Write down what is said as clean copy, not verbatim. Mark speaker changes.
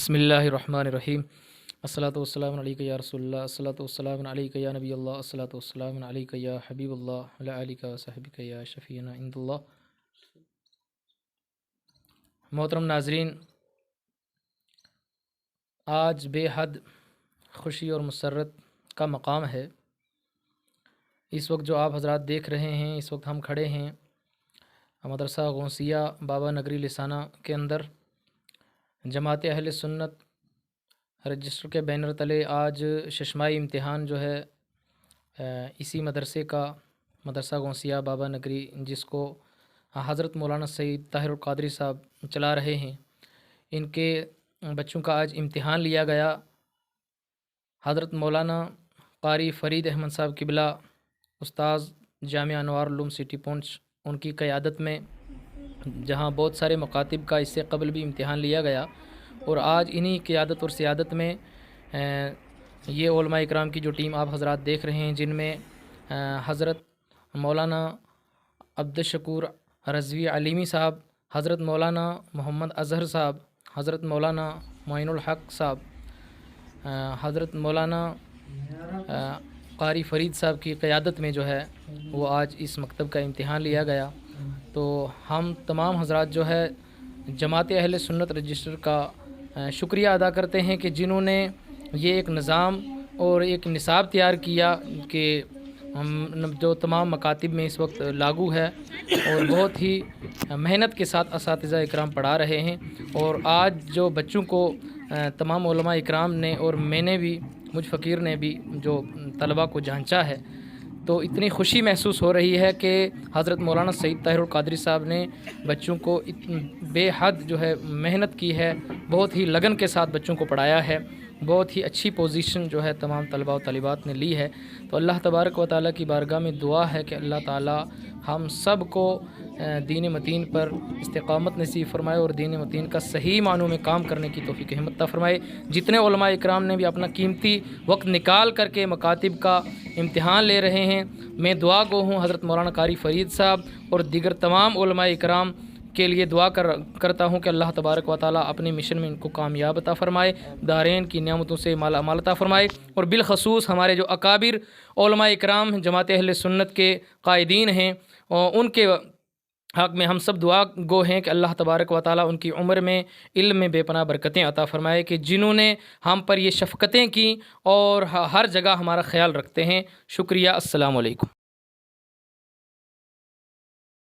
Speaker 1: بسم اللہ الرحمن الرحیم۔ الصلاۃ والسلام علیک یا رسول اللہ، الصلاۃ والسلام علیک یا نبی اللہ، الصلاۃ والسلام علیک یا حبیب اللہ، وعلی آلک و صحبک یا شفیعنا عند اللہ۔ محترم ناظرین، آج بے حد خوشی اور مسرت کا مقام ہے۔ اس وقت جو آپ حضرات دیکھ رہے ہیں، اس وقت ہم کھڑے ہیں مدرسہ غوثیہ بابا نگری لسانہ کے اندر۔ جماعت اہل سنت رجسٹر کے بینر تلے آج ششمائی امتحان جو ہے اسی مدرسے کا، مدرسہ غوثیہ بابا نگری، جس کو حضرت مولانا سید طاہر القادری صاحب چلا رہے ہیں، ان کے بچوں کا آج امتحان لیا گیا۔ حضرت مولانا قاری فرید احمد صاحب قبلہ، استاذ جامعہ انوار العلوم سٹی پونچھ، ان کی قیادت میں، جہاں بہت سارے مکاتب کا اس سے قبل بھی امتحان لیا گیا، اور آج انہی قیادت اور سیادت میں یہ علماء اکرام کی جو ٹیم آپ حضرات دیکھ رہے ہیں، جن میں حضرت مولانا عبدالشکور رضوی علیمی صاحب، حضرت مولانا محمد اظہر صاحب، حضرت مولانا معین الحق صاحب، حضرت مولانا قاری فرید صاحب کی قیادت میں جو ہے وہ آج اس مکتب کا امتحان لیا گیا۔ تو ہم تمام حضرات جو ہے جماعت اہل سنت رجسٹر کا شکریہ ادا کرتے ہیں کہ جنہوں نے یہ ایک نظام اور ایک نصاب تیار کیا کہ جو تمام مکاتب میں اس وقت لاگو ہے، اور بہت ہی محنت کے ساتھ اساتذہ اکرام پڑھا رہے ہیں۔ اور آج جو بچوں کو تمام علماء اکرام نے اور میں نے بھی، مجھ فقیر نے بھی جو طلباء کو جانچا ہے، تو اتنی خوشی محسوس ہو رہی ہے کہ حضرت مولانا سید طاہر القادری صاحب نے بچوں کو بے حد جو ہے محنت کی ہے، بہت ہی لگن کے ساتھ بچوں کو پڑھایا ہے، بہت ہی اچھی پوزیشن جو ہے تمام طلباء و طالبات نے لی ہے۔ تو اللہ تبارک و تعالیٰ کی بارگاہ میں دعا ہے کہ اللہ تعالیٰ ہم سب کو دین متین پر استقامت نصیب فرمائے اور دین متین کا صحیح معنوں میں کام کرنے کی توفیق ہمت عطا فرمائے۔ جتنے علماء اکرام نے بھی اپنا قیمتی وقت نکال کر کے مکاتب کا امتحان لے رہے ہیں، میں دعا گو ہوں حضرت مولانا قاری فرید صاحب اور دیگر تمام علماء اکرام کے لیے دعا کرتا ہوں کہ اللہ تبارک و تعالیٰ اپنے مشن میں ان کو کامیاب عطا فرمائے، دارین کی نعمتوں سے مالا مال عطا فرمائے، اور بالخصوص ہمارے جو اکابر علماء اکرام جماعت اہل سنت کے قائدین ہیں، ان کے حق میں ہم سب دعا گو ہیں کہ اللہ تبارک و تعالیٰ ان کی عمر میں، علم میں بے پناہ برکتیں عطا فرمائے، کہ جنہوں نے ہم پر یہ شفقتیں کی اور ہر جگہ ہمارا خیال رکھتے ہیں۔ شکریہ، السلام علیکم۔